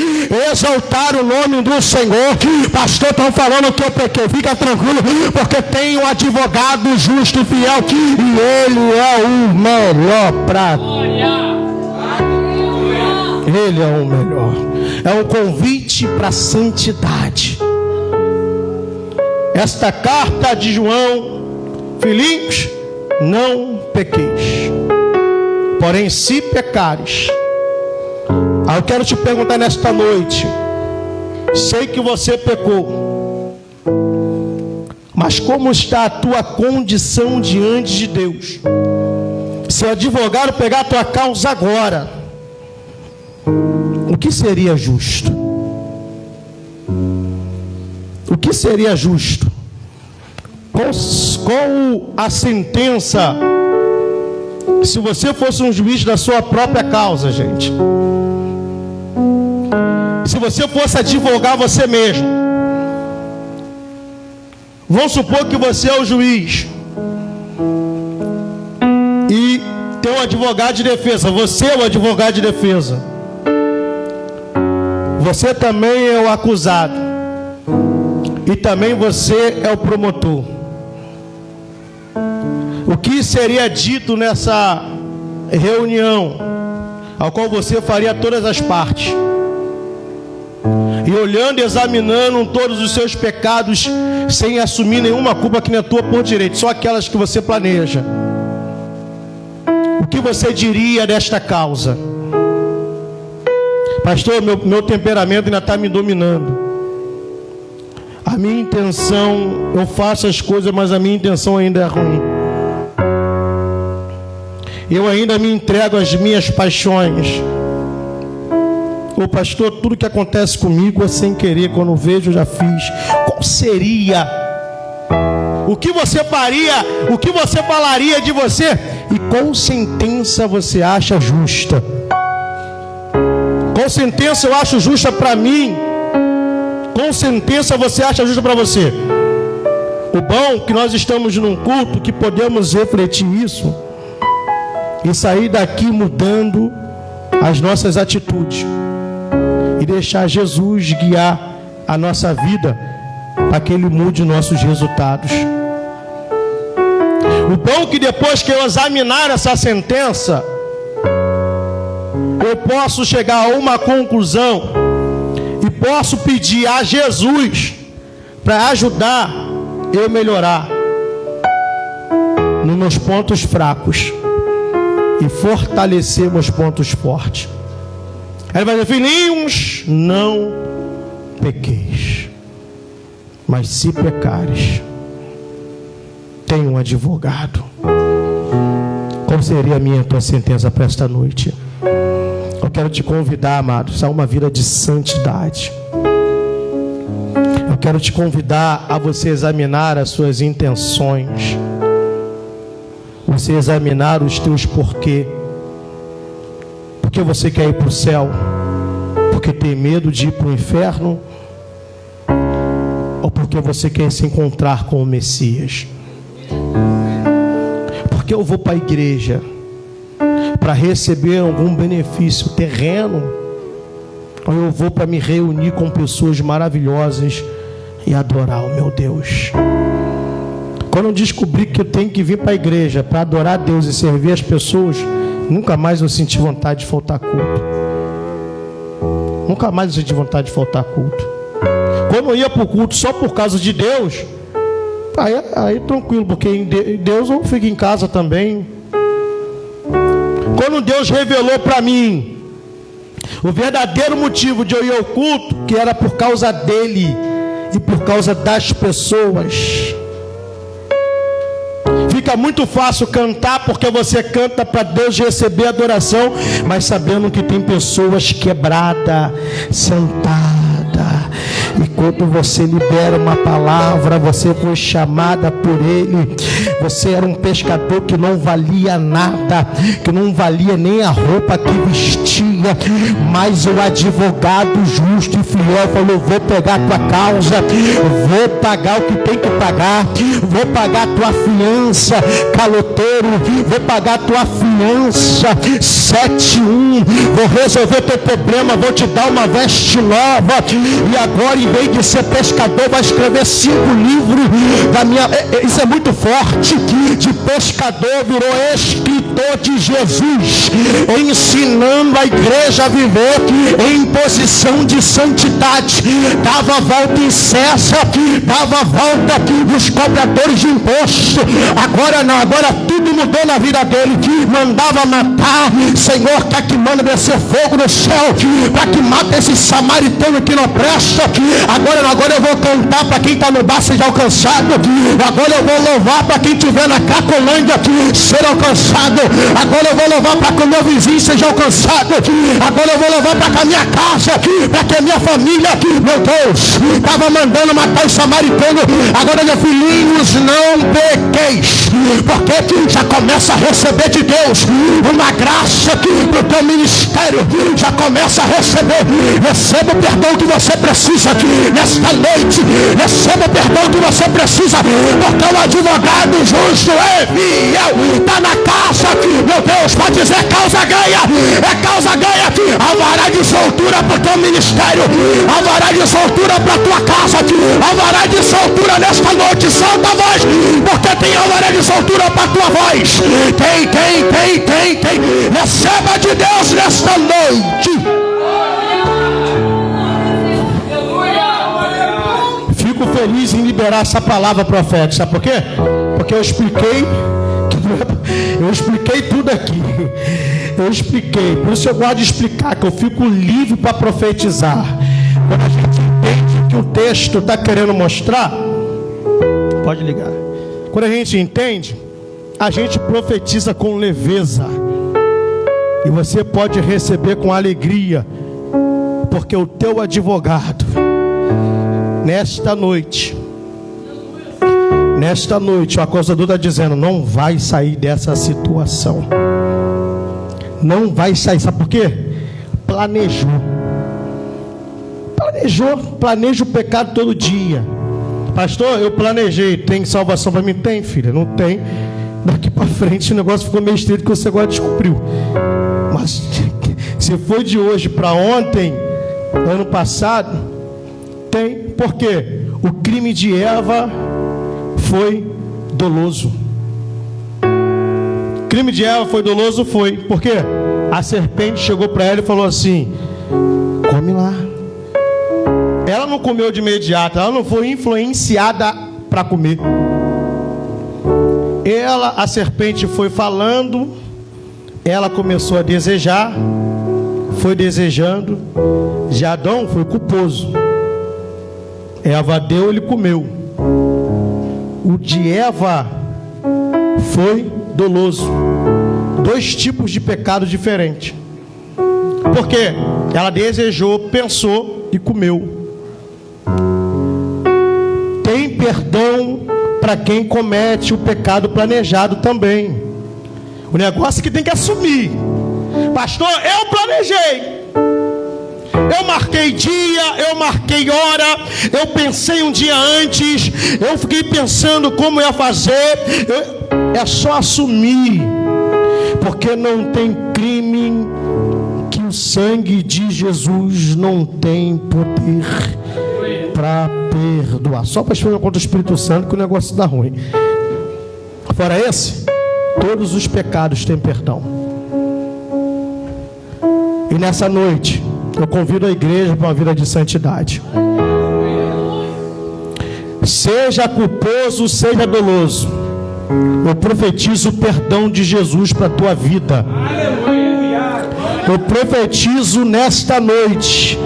exaltar o nome do Senhor, pastor, estão falando que eu pequei, fica tranquilo, porque tem um advogado justo e fiel, e ele é o melhor para ele é o melhor. É um convite para a santidade. Esta carta de João: filhinhos, não pequeis, porém se pecares. Eu quero te perguntar nesta noite, sei que você pecou, mas como está a tua condição diante de Deus? Se o advogado pegar a tua causa agora, o que seria justo? O que seria justo? Qual a sentença, se você fosse um juiz da sua própria causa, gente? Se você fosse advogar você mesmo, vamos supor que você é o juiz e tem um advogado de defesa. Você é o advogado de defesa, você também é o acusado e também você é o promotor. O que seria dito nessa reunião, ao qual você faria todas as partes, e olhando e examinando todos os seus pecados, sem assumir nenhuma culpa que não é tua por direito, só aquelas que você planeja, o que você diria desta causa? Pastor, meu temperamento ainda está me dominando. A minha intenção, eu faço as coisas, mas a minha intenção ainda é ruim. Eu ainda me entrego às minhas paixões. Ô pastor, tudo que acontece comigo é sem querer, quando vejo já fiz. Qual seria? O que você faria? O que você falaria de você? E qual sentença você acha justa? Qual sentença eu acho justa para mim? Qual sentença você acha justa para você? O bom é que nós estamos num culto que podemos refletir isso e sair daqui mudando as nossas atitudes e deixar Jesus guiar a nossa vida para que Ele mude nossos resultados. O bom é que depois que eu examinar essa sentença, eu posso chegar a uma conclusão e posso pedir a Jesus para ajudar eu melhorar nos meus pontos fracos e fortalecer meus pontos fortes. Ele vai dizer: filhinhos, não pequeis, mas se pecares, tem um advogado. Qual seria a minha tua sentença para esta noite? Eu quero te convidar, amados, a uma vida de santidade. Eu quero te convidar a você examinar as suas intenções, você examinar os teus porquê. Porque você quer ir para o céu? Porque tem medo de ir para o inferno? Ou porque você quer se encontrar com o Messias? Porque eu vou para a igreja para receber algum benefício terreno? Ou eu vou para me reunir com pessoas maravilhosas e adorar o meu Deus? Quando eu descobri que eu tenho que vir para a igreja para adorar a Deus e servir as pessoas, nunca mais eu senti vontade de faltar culto. Nunca mais eu senti vontade de faltar culto. Quando eu ia para o culto só por causa de Deus, aí tranquilo, porque em Deus eu fico em casa também. Quando Deus revelou para mim o verdadeiro motivo de eu ir ao culto, que era por causa dele e por causa das pessoas. Fica muito fácil cantar, porque você canta para Deus receber adoração, mas sabendo que tem pessoas quebradas, sentadas, E quando você libera uma palavra, você foi chamada por Ele. Você era um pescador que não valia nada, que não valia nem a roupa que vestia, mas o advogado justo e fiel falou: vou pegar a tua causa, vou pagar o que tem que pagar, vou pagar a tua fiança, caloteiro, vou pagar a tua fiança, 7-1, vou resolver teu problema, vou te dar uma veste nova, e agora, em vez de ser pescador, vai escrever 5 livros da minha... Isso é muito forte. De pescador virou escritor de Jesus, ensinando a igreja a viver em posição de santidade. Dava volta em César, dava volta nos cobradores de imposto. Agora não, agora tudo mudou na vida dele. Mandava matar. Senhor, quer que manda descer fogo no céu para que mate esse samaritano que não presta. Agora eu vou cantar para quem está no bar seja alcançado. Agora eu vou louvar para quem estiver na Cracolândia ser alcançado. Agora eu vou louvar para que o meu vizinho seja alcançado. Agora eu vou louvar para que a minha casa, para que a minha família, meu Deus, estava mandando matar os samaritanos. Agora, meus filhinhos, não pequeis, porque já começa a receber de Deus uma graça para o teu ministério. Já começa a receber. Receba o perdão que você precisa nesta noite. Receba o perdão que você precisa, porque o advogado justo é fiel, está na casa. Meu Deus, pode dizer causa ganha. É causa ganha. Alvará de soltura para o teu ministério, alvará de soltura para a tua casa, alvará de soltura nesta noite. Solta a voz, porque tem alvará de soltura para a tua voz. Tem. Receba de Deus nesta noite. Fico feliz em liberar essa palavra profética. Sabe por quê? Porque eu expliquei tudo aqui. Eu expliquei. Por isso eu gosto de explicar, que eu fico livre para profetizar. Quando a gente entende o que o texto está querendo mostrar, pode ligar. Quando a gente entende, a gente profetiza com leveza. E você pode receber com alegria, porque o teu advogado, nesta noite, o acusador está dizendo: não vai sair dessa situação. Não vai sair. Sabe por quê? Planeja o pecado todo dia. Pastor, eu planejei. Tem salvação para mim? Tem, filha. Não tem. Daqui para frente o negócio ficou meio estreito, que você agora descobriu. Mas se foi de hoje para ontem, ano passado, tem. Por quê? O crime de Eva foi doloso. O crime de Eva foi doloso, foi. Por quê? A serpente chegou para ela e falou assim: come lá. Ela não comeu de imediato, ela não foi influenciada para comer. A serpente foi falando, ela começou a desejar, foi desejando. Já Adão foi culposo. Eva deu, ele comeu. O de Eva foi doloso. 2 tipos de pecado diferentes. Porque ela desejou, pensou e comeu. Tem perdão para quem comete o pecado planejado também. O negócio é que tem que assumir. Pastor, eu planejei. Eu marquei dia, eu marquei hora, eu pensei um dia antes, eu fiquei pensando como ia fazer. É só assumir, porque não tem crime que o sangue de Jesus não tem poder para perdoar. Só para esperar contra o Espírito Santo que o negócio dá ruim. Fora esse, todos os pecados têm perdão. E nessa noite eu convido a igreja para uma vida de santidade. Seja culposo, seja doloso, eu profetizo o perdão de Jesus para a tua vida. Eu profetizo nesta noite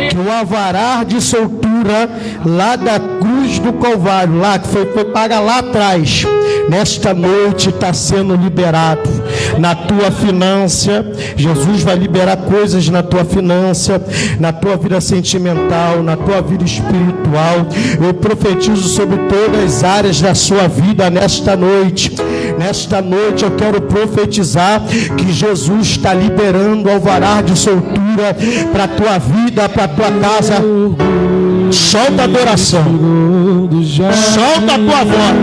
que o alvará de soltura lá da cruz do Calvário, lá que foi paga lá atrás, nesta noite está sendo liberado. Na tua finança, Jesus vai liberar coisas na tua finança, na tua vida sentimental, na tua vida espiritual. Eu profetizo sobre todas as áreas da sua vida nesta noite. Nesta noite eu quero profetizar que Jesus está liberando alvará de soltura para a tua vida, para a tua casa. Solta a adoração, solta a tua voz.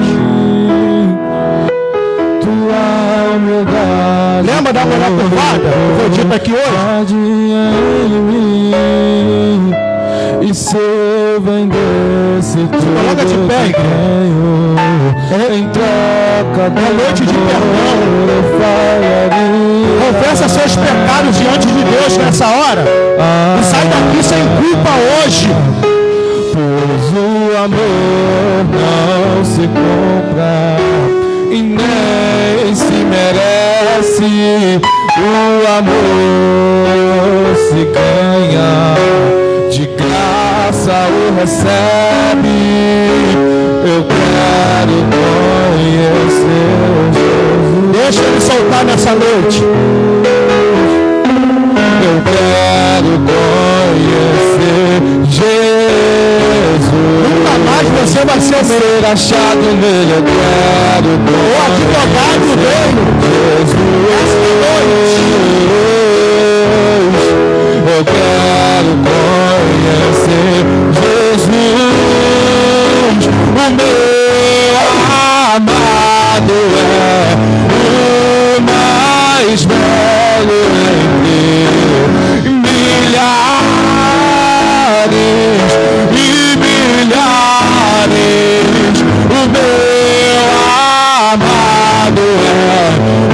Lembra da mulher curvada que foi dita aqui hoje? E se vender-se coloca de pé, em troca da noite de perdão. Confessa seus pecados diante de Deus nessa hora e sai daqui sem culpa hoje. Pois o amor não se compra e nem se merece. O amor se ganha, de graça o recebe. Eu quero conhecer Jesus. Deixa ele soltar nessa noite. Eu quero conhecer Jesus. Nunca mais você vai ser achado nele. Eu quero o advogado dele. Eu quero conhecer Jesus. O meu amado é o mais belo entre milhares e milhares. O meu amado é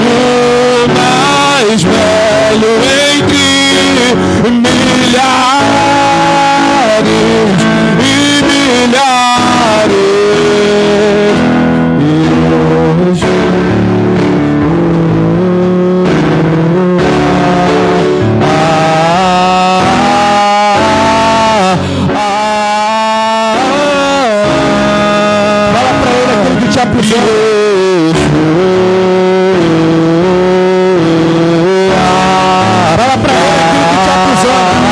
o mais belo entre milhares e milhares. E hoje Fala pra ele aquele que te aprisionou. Fala pra ele aquele que te aprisiona.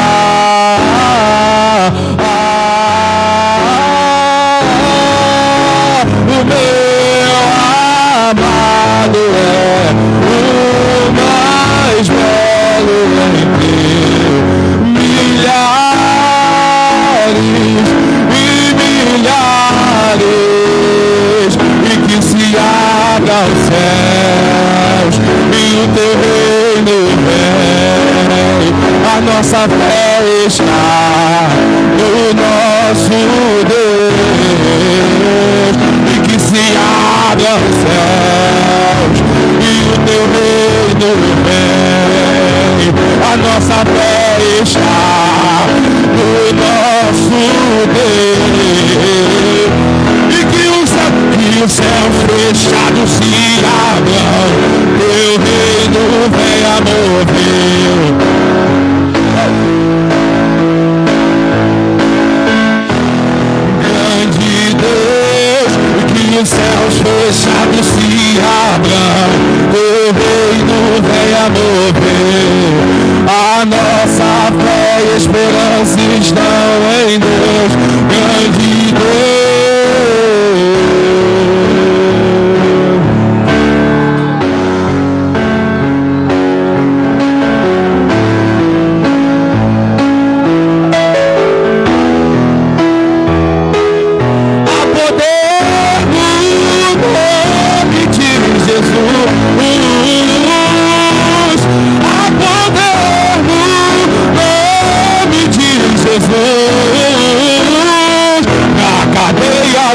O meu amado é o mais belo entre milhares e milhares. E que se abra os céus e o teu reino vem. A nossa fé está no nosso Deus. E que se abra os céus e o teu reino vem. A nossa fé está no nosso Deus. E que o céu fechado se abra, teu reino venha mover. Grande Deus, que os céus fechados se abram, teu reino venha mover. A nossa fé e esperança estão em Deus. Grande Deus.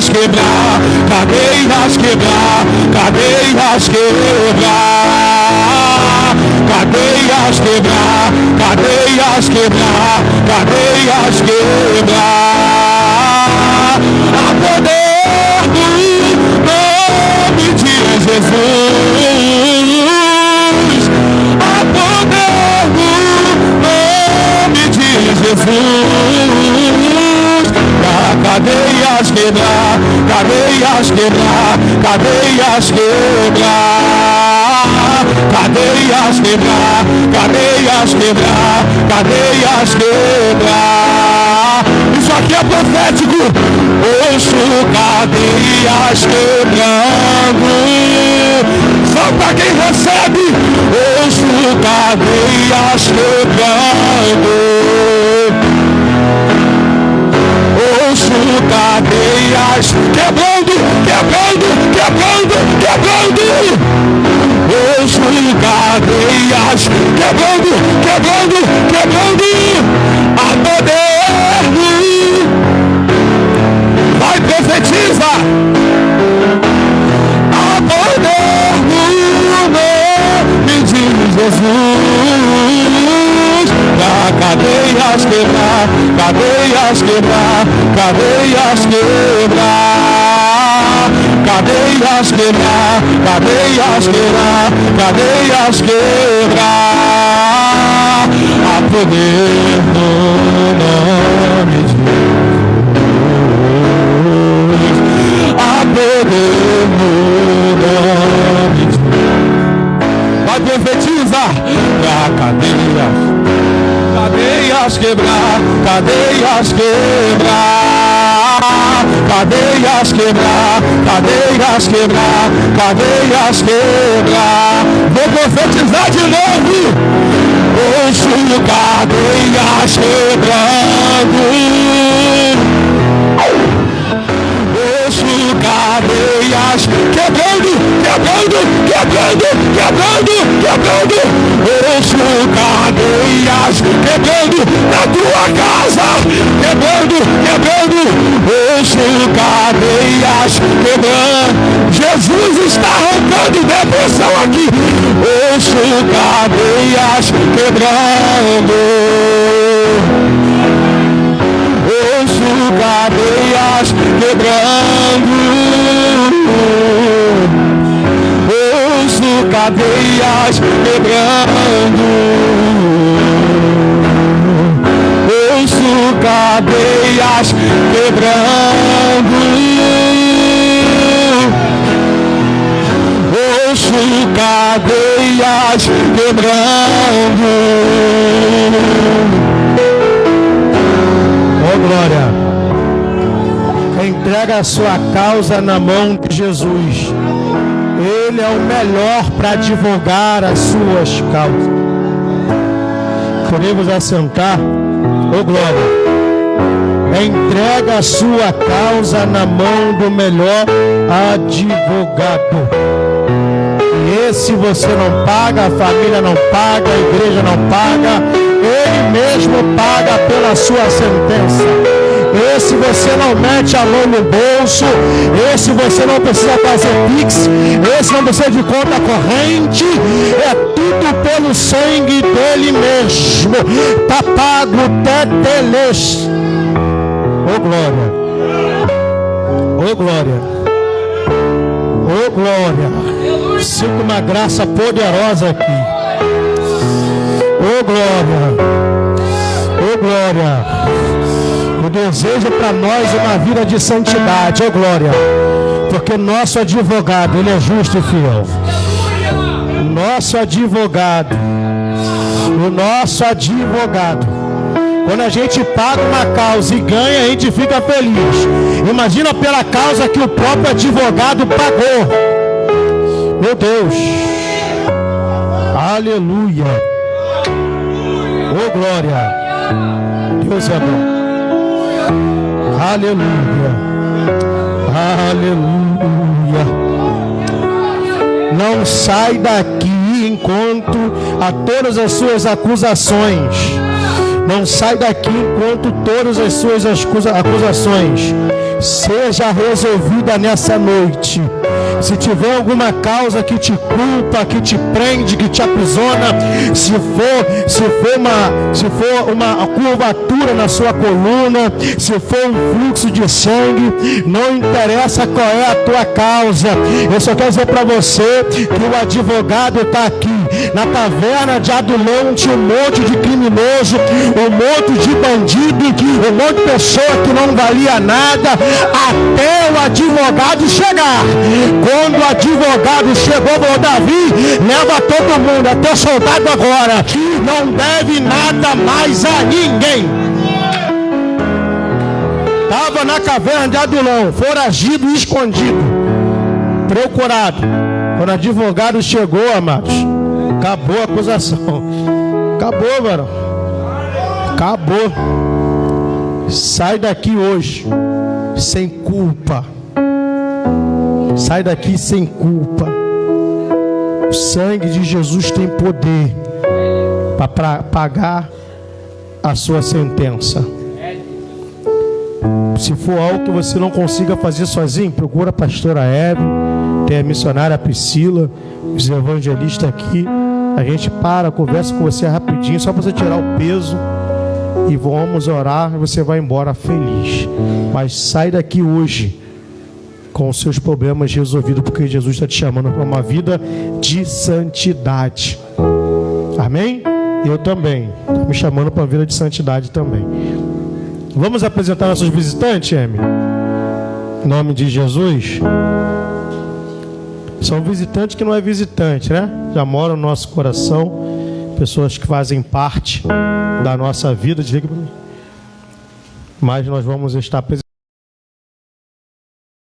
Quebrar, cadeias quebrar, cadeias quebrar, cadeias quebrar, cadeias quebrar, cadeias quebrar. A poder do nome de Jesus, a poder do nome de Jesus. cadeias quebrar, cadeias quebrar, cadeias quebrar, cadeias quebrar, cadeias quebrar, cadeias quebrar. Isso aqui é profético. Ouço cadeias quebrando. Só para quem recebe. Ouço cadeias quebrando. Ouço cadeias quebrando, quebrando, quebrando, quebrando. Ouço cadeias quebrando, quebrando, quebrando. A poder. Vai, profetiza. A poder no nome de Jesus. Pra cadeias quebrar, cadeias quebrar, cadeias quebrar, cadeias quebrar, cadeias quebrar, cadeias quebrar. A poder no nome de Jesus. A poder no nome de Jesus. Vai, profetiza. Pra cadeias. Cadeias quebrar, cadeias quebrar, cadeias quebrar, cadeias quebrar, cadeias quebrar. Vou profetizar de novo. Ouço cadeias quebrando. Ouço cadeias quebrando, quebrando, quebrando, quebrando, quebrando. Ouço cadeias quebrando na tua casa, quebrando, quebrando. Ouço cadeias quebrando. Jesus está arrancando depressão aqui. Ouço cadeias quebrando. Ouço cadeias quebrando. Ouço cadeias quebrando. Ouço cadeias quebrando. Ouço cadeias quebrando. Oh, glória. Entrega a sua causa na mão de Jesus. Ele é o melhor para advogar as suas causas. Podemos assentar. Oh, glória. Entrega a sua causa na mão do melhor advogado. E esse você não paga, a família não paga, a igreja não paga. Ele mesmo paga pela sua sentença. Esse você não mete a mão no bolso. Esse você não precisa fazer pix. Esse não precisa de conta corrente. É tudo pelo sangue dele mesmo. Tá pago, teteles. Oh, glória. Oh, glória. Oh, glória. Sinto uma graça poderosa aqui. Oh, glória. Oh, glória. O desejo para nós uma vida de santidade. Oh, glória. Porque nosso advogado, ele é justo e fiel. O nosso advogado. Quando a gente paga uma causa e ganha, a gente fica feliz. Imagina pela causa que o próprio advogado pagou. Meu Deus. Aleluia. Oh, glória. Deus é bom. Aleluia. Aleluia. Não sai daqui enquanto a todas as suas acusações. Não sai daqui enquanto todas as suas acusações seja resolvida nessa noite. Se tiver alguma causa que te culpa, que te prende, que te aprisiona, se for uma curvatura na sua coluna, se for um fluxo de sangue, não interessa qual é a tua causa. Eu só quero dizer para você que o advogado está aqui. Na taverna de Adulão tinha um monte de criminoso, um monte de bandido, um monte de pessoa que não valia nada, até o advogado chegar. Quando o advogado chegou, falou: Davi, leva todo mundo, até o soldado agora, não deve nada mais a ninguém. Estava na caverna de Adulão, foragido e escondido, procurado. Quando o advogado chegou, amados, acabou a acusação. Acabou, varão. Acabou. Sai daqui hoje sem culpa. Sai daqui sem culpa. O sangue de Jesus tem poder para pagar a sua sentença. Se for algo que você não consiga fazer sozinho, procura a pastora Hebe, tem a missionária Priscila, os evangelistas aqui. A gente conversa com você rapidinho, só para você tirar o peso, e vamos orar, e você vai embora feliz. Mas sai daqui hoje com os seus problemas resolvidos, porque Jesus está te chamando para uma vida de santidade. Amém? Eu também. Está me chamando para uma vida de santidade também. Vamos apresentar nossos visitantes, Emi? Em nome de Jesus. São visitantes que não é visitante, né? Já moram no nosso coração. Pessoas que fazem parte da nossa vida. Mas nós vamos estar apresentando.